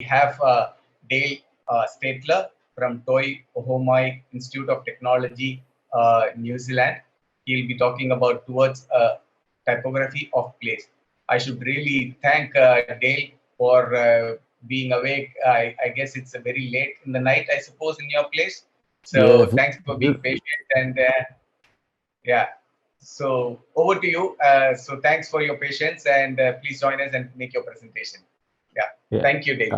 have Dale Sattler from Toy Institute of Technology, New Zealand. He'll be talking about towards typography of place. I should really thank Dale for being awake. I guess it's a very late in the night, I suppose, in your place. So Yeah, thanks for being patient, and yeah. So over to you. So thanks for your patience, and please join us and make your presentation. Yeah. Thank you, Dave.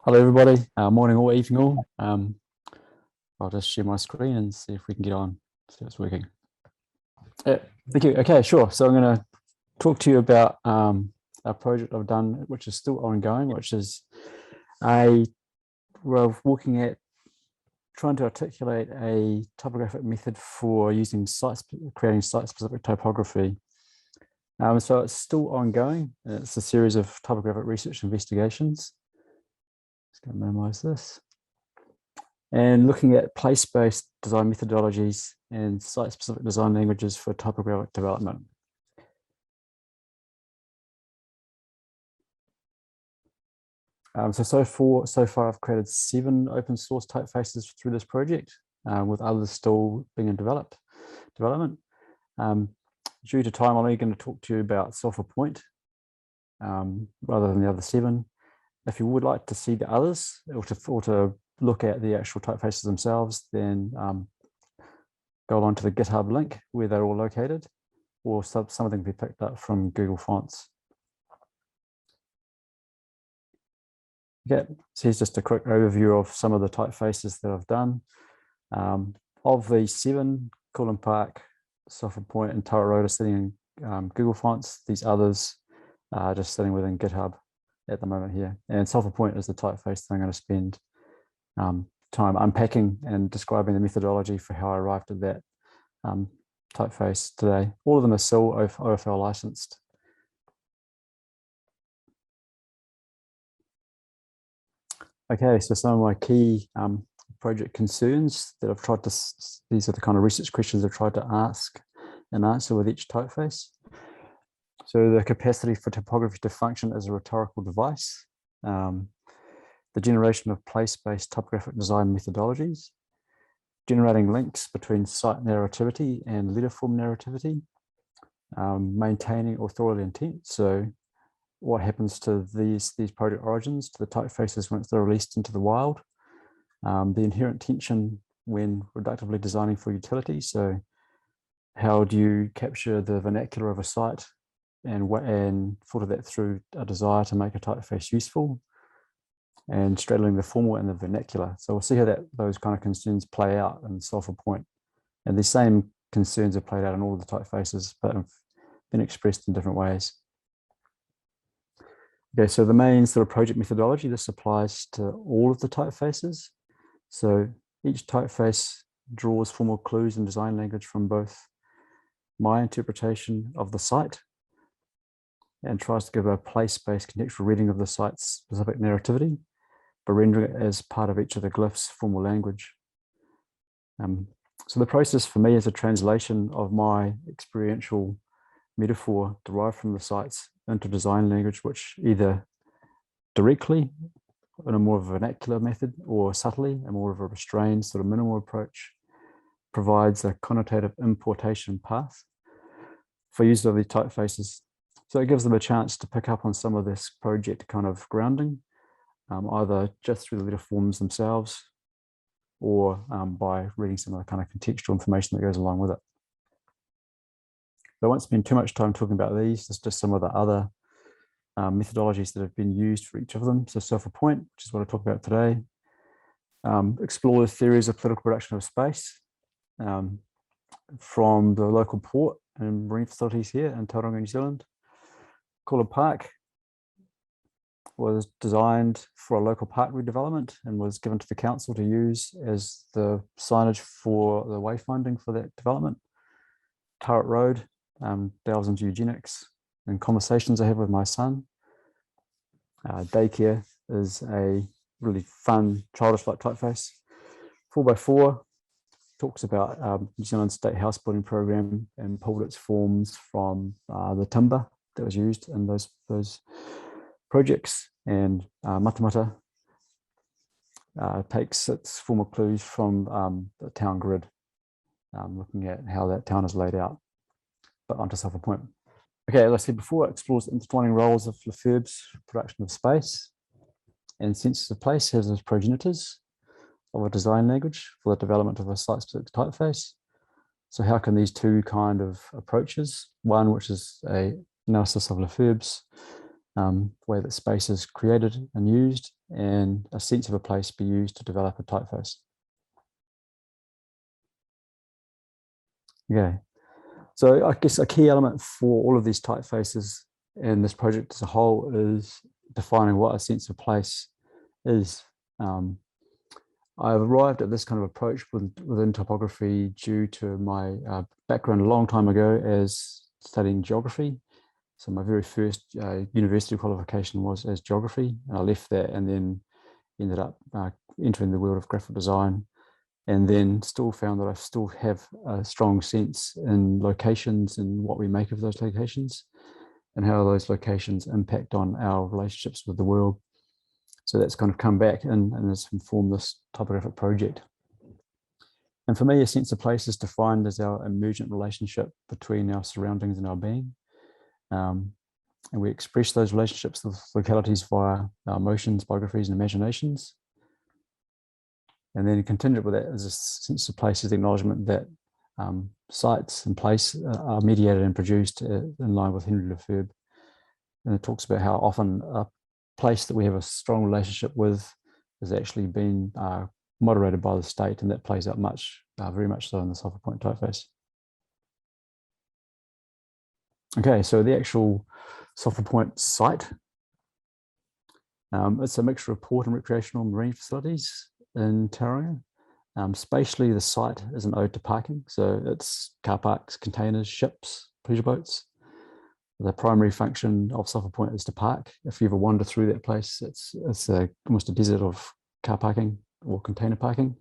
Hello, everybody. Morning or evening all. I'll just share my screen and see if we can get on. See if it's working. Thank you. Okay, sure. So I'm going to talk to you about a project I've done, which is still ongoing, which is we're looking at trying to articulate a typographic method for using creating site-specific typography. So it's still ongoing. It's a series of typographic research investigations. Just going to minimize this. And looking at place-based design methodologies and site-specific design languages for typographic development. So far, I've created 7 open source typefaces through this project, with others still being in development. Due to time, I'm only going to talk to you about self-appoint rather than the other 7. If you would like to see the others or to look at the actual typefaces themselves, then go along to the GitHub link where they're all located, or some of them can be picked up from Google Fonts. Okay, so here's just a quick overview of some of the typefaces that I've done. Of the 7, unpack, self-appoint, and turret road are sitting in Google Fonts. These others are just sitting within GitHub at the moment here. And self-appoint is the typeface that I'm going to spend time unpacking and describing the methodology for how I arrived at that typeface today. All of them are still OFL licensed. Okay, so some of my key project concerns that I've tried to, these are the kind of research questions I've tried to ask and answer with each typeface. So the capacity for typography to function as a rhetorical device, the generation of place-based typographic design methodologies, generating links between site narrativity and letterform narrativity, maintaining authorial intent. So what happens to these project origins, to the typefaces once they're released into the wild, the inherent tension when reductively designing for utility. So how do you capture the vernacular of a site and filter that through a desire to make a typeface useful, and straddling the formal and the vernacular. So we'll see how those kind of concerns play out in self-appoint. And the same concerns are played out in all of the typefaces, but have been expressed in different ways. Okay, so the main sort of project methodology, this applies to all of the typefaces. So each typeface draws formal clues and design language from both my interpretation of the site and tries to give a place-based contextual reading of the site's specific narrativity, but rendering it as part of each of the glyphs' formal language. So the process for me is a translation of my experiential metaphor derived from the sites into design language, which either directly in a more vernacular method or subtly, a more of a restrained sort of minimal approach, provides a connotative importation path for use of the typefaces. So it gives them a chance to pick up on some of this project kind of grounding, either just through the letterforms themselves or by reading some of the kind of contextual information that goes along with it. So I won't spend too much time talking about these, just some of the other methodologies that have been used for each of them. So self-appoint, which is what I talk about today. Explore the theories of political production of space from the local port and marine facilities here in Tauranga, New Zealand. Cooler Park was designed for a local park redevelopment and was given to the council to use as the signage for the wayfinding for that development. Turret Road delves into eugenics and conversations I have with my son. Daycare is a really fun, childish-like typeface. 4x4 talks about New Zealand State House Building Program and pulled its forms from the timber that was used in those projects. And Matamata takes its formal clues from the town grid, looking at how that town is laid out, but onto self-appoint. Okay, as I said before, it explores the intertwining roles of Lefebvre's production of space and senses of place as progenitors of a design language for the development of a site-specific typeface. So how can these two kind of approaches, one which is a analysis of Lefebvre's way that space is created and used, and a sense of a place be used to develop a typeface? Okay, so I guess a key element for all of these typefaces and this project as a whole is defining what a sense of place is. I've arrived at this kind of approach within typography due to my background a long time ago as studying geography. So my very first university qualification was as geography, and I left that and then ended up entering the world of graphic design, and then still found that I still have a strong sense in locations and what we make of those locations and how those locations impact on our relationships with the world. So that's kind of come back and has informed this typographic project. And for me, a sense of place is defined as our emergent relationship between our surroundings and our being. And we express those relationships with localities via our emotions, biographies, and imaginations. And then contingent with that is a sense of place is the acknowledgement that sites and place are mediated and produced in line with Henry Lefebvre. And it talks about how often a place that we have a strong relationship with is actually being moderated by the state, and that plays out very much so in the self-appoint typeface. Okay, so the actual self-appoint site, it's a mixture of port and recreational marine facilities in Tauranga. Spatially, the site is an ode to parking, so it's car parks, containers, ships, pleasure boats. The primary function of self-appoint is to park. If you ever wander through that place, it's almost a desert of car parking or container parking.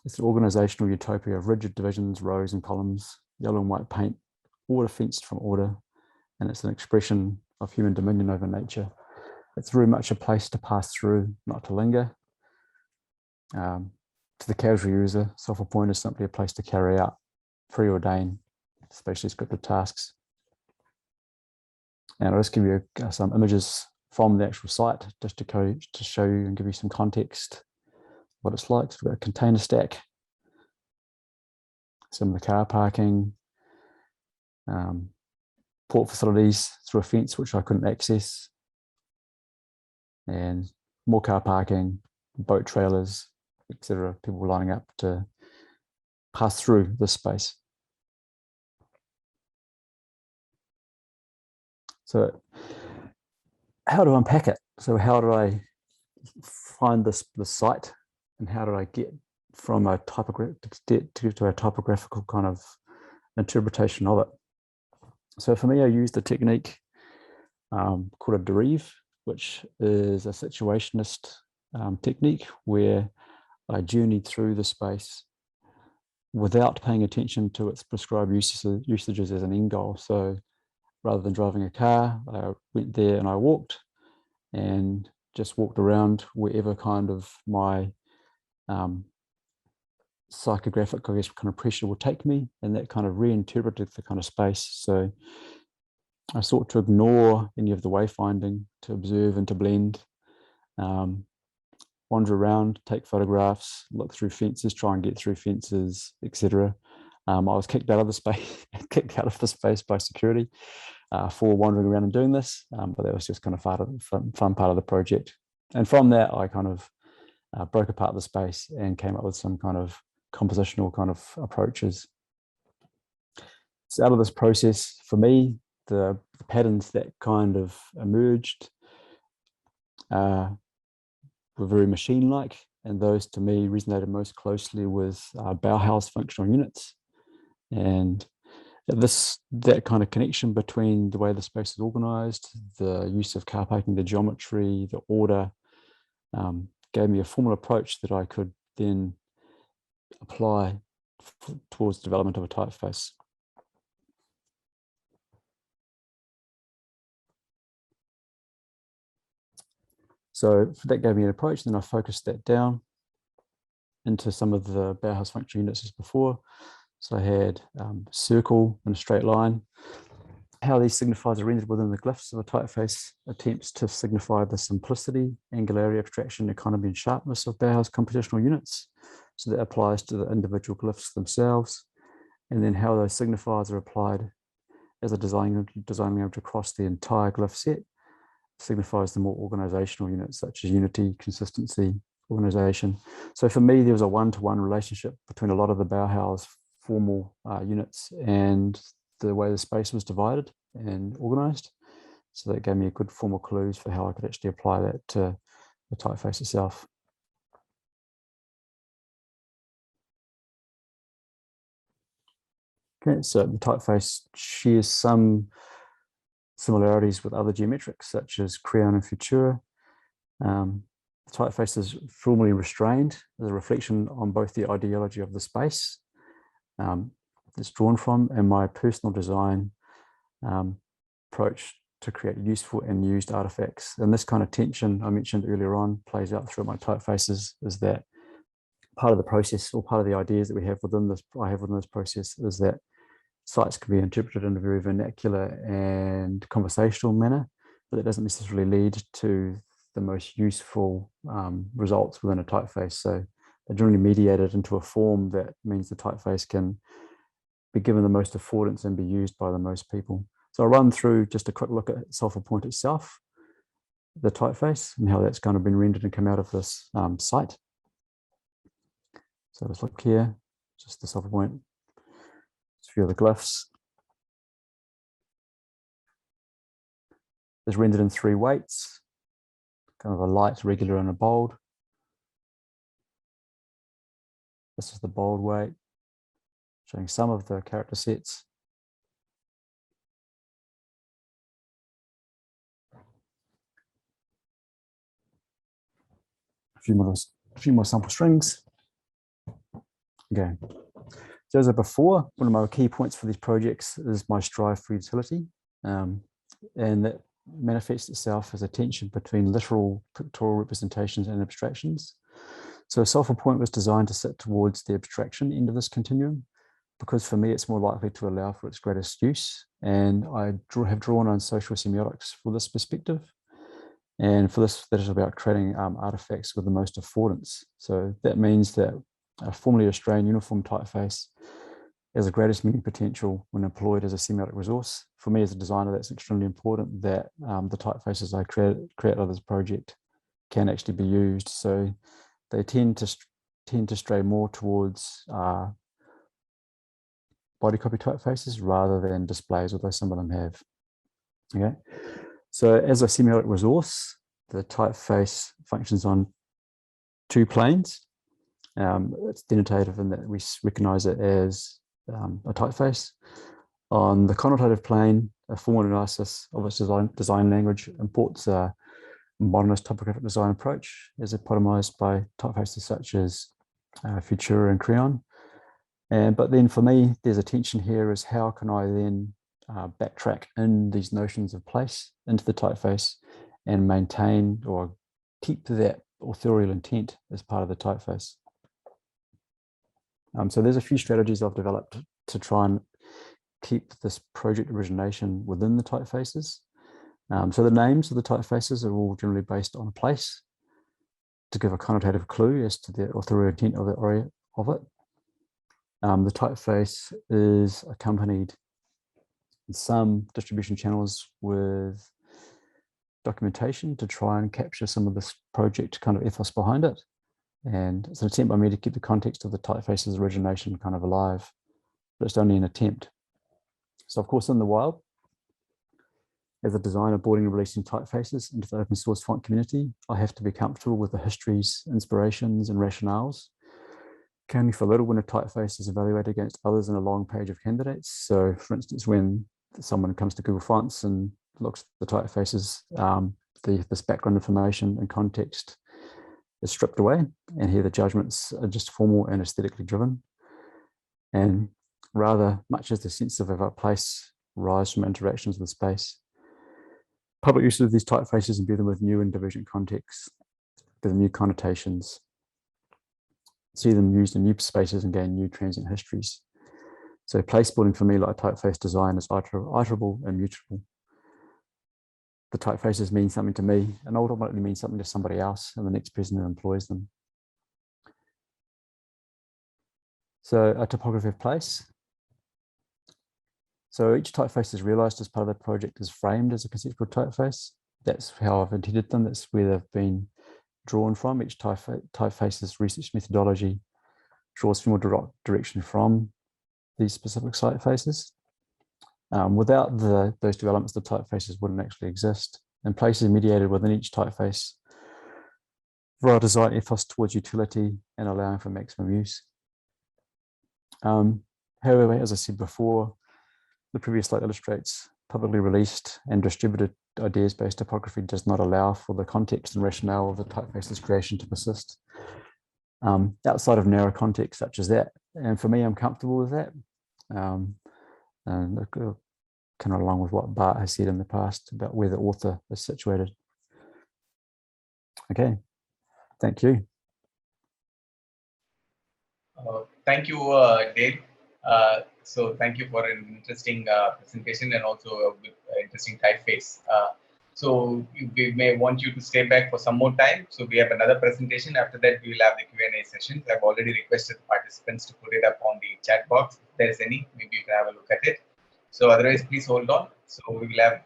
It's an organizational utopia of rigid divisions, rows and columns, yellow and white paint, order fenced from order, and it's an expression of human dominion over nature. It's very much a place to pass through, not to linger. To the casual user, self-appoint is simply a place to carry out preordained, spatially scripted tasks. And I'll just give you some images from the actual site just to show you and give you some context what it's like. So we've got a container stack, some of the car parking, port facilities through a fence which I couldn't access, and more car parking, boat trailers, etc. People were lining up to pass through this space. So how to unpack it? So how do I find the site, and how do I get from a typographical kind of interpretation of it? So for me, I used a technique called a derive, which is a situationist technique where I journeyed through the space without paying attention to its prescribed usages as an end goal. So rather than driving a car, I went there and I walked and just walked around wherever kind of my psychographic, I guess, kind of pressure would take me, and that kind of reinterpreted the kind of space. So I sought to ignore any of the wayfinding, to observe and to blend, wander around, take photographs, look through fences, try and get through fences, etc. I was kicked out of the space by security for wandering around and doing this, but that was just kind of fun part of the project. And from that, I kind of broke apart the space and came up with some kind of compositional kind of approaches. So out of this process, for me, the patterns that kind of emerged were very machine-like, and those to me resonated most closely with Bauhaus functional units. And that kind of connection between the way the space is organized, the use of car parking, the geometry, the order, gave me a formal approach that I could then apply towards the development of a typeface. So that gave me an approach. Then I focused that down into some of the Bauhaus function units as before. So I had circle and a straight line. How these signifiers are rendered within the glyphs of a typeface attempts to signify the simplicity, angularity, abstraction, economy, and sharpness of Bauhaus compositional units. So that applies to the individual glyphs themselves. And then how those signifiers are applied as a design language across the entire glyph set signifies the more organizational units such as unity, consistency, organization. So for me, there was a one-to-one relationship between a lot of the Bauhaus formal units and the way the space was divided and organized. So that gave me a good formal clues for how I could actually apply that to the typeface itself. Okay, so the typeface shares some similarities with other geometrics such as crayon and Futura. The typeface is formally restrained as a reflection on both the ideology of the space it's drawn from and my personal design approach to create useful and used artifacts. And this kind of tension I mentioned earlier on plays out through my typefaces, is that part of the process or part of the ideas that we have within this, I have within this process, is that sites can be interpreted in a very vernacular and conversational manner, but that doesn't necessarily lead to the most useful results within a typeface. So they're generally mediated into a form that means the typeface can be given the most affordance and be used by the most people. So I'll run through just a quick look at Sulphur Point itself, the typeface, and how that's kind of been rendered and come out of this site. So let's look here, just the Sulphur Point, just a few of the glyphs. It's rendered in 3 weights, kind of a light, regular, and a bold. This is the bold weight, showing some of the character sets. A few more sample strings. Okay. So as I before, one of my key points for these projects is my strive for utility, and that manifests itself as a tension between literal pictorial representations and abstractions. So Sulphur Point was designed to sit towards the abstraction end of this continuum, because for me it's more likely to allow for its greatest use. And I have drawn on social semiotics for this perspective. And for this, that is about creating artifacts with the most affordance. So that means that a formally restrained uniform typeface has the greatest meaning potential when employed as a semiotic resource. For me as a designer, that's extremely important, that the typefaces I create out of this project can actually be used. So they tend to stray more towards body copy typefaces rather than displays, although some of them have. Okay. So as a semiotic resource, the typeface functions on 2 planes. It's denotative in that we recognize it as a typeface. On the connotative plane, a formal analysis of its design language imports a modernist typographic design approach as epitomized by typefaces such as Futura and Crayon. But then for me, there's a tension here is how can I then backtrack in these notions of place into the typeface and maintain or keep that authorial intent as part of the typeface. So there's a few strategies I've developed to try and keep this project origination within the typefaces. So the names of the typefaces are all generally based on a place to give a connotative clue as to the authorial intent of it. The typeface is accompanied in some distribution channels with documentation to try and capture some of this project kind of ethos behind it. And it's an attempt by me to keep the context of the typeface's origination kind of alive, but it's only an attempt. So of course, in the wild, as a designer boarding and releasing typefaces into the open source font community, I have to be comfortable with the histories, inspirations, and rationales. Counting for little when a typeface is evaluated against others in a long page of candidates. So for instance, when someone comes to Google Fonts and looks at the typefaces, this background information and context is stripped away, and here the judgments are just formal and aesthetically driven. And rather, much as the sense of a place rise from interactions with space, public use of these typefaces imbue them with new and divergent contexts, give them new connotations, see them used in new spaces and gain new transient histories. So place building for me, like typeface design, is iterable and mutable. The typefaces mean something to me and ultimately mean something to somebody else and the next person who employs them. So a typography of place. So each typeface is realized as part of the project is framed as a conceptual typeface. That's how I've intended them. That's where they've been drawn from. Each typeface's research methodology draws from a direction from these specific typefaces. Without those developments, the typefaces wouldn't actually exist. And place is mediated within each typeface via design ethos towards utility and allowing for maximum use. However, as I said before, the previous slide illustrates publicly released and distributed ideas-based typography does not allow for the context and rationale of the typeface's creation to persist outside of narrow context such as that. And for me, I'm comfortable with that. And kind of along with what Bart has said in the past about where the author is situated. Okay, thank you. Thank you, Dale. So thank you for an interesting presentation and also interesting typeface. So we may want you to stay back for some more time. So we have another presentation. After that, we will have the Q&A session. I've already requested the participants to put it up on the chat box. If there is any, maybe you can have a look at it. So otherwise, please hold on. So we will have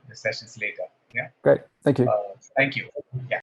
the sessions later. Yeah. Great. Thank you. Thank you. Yeah.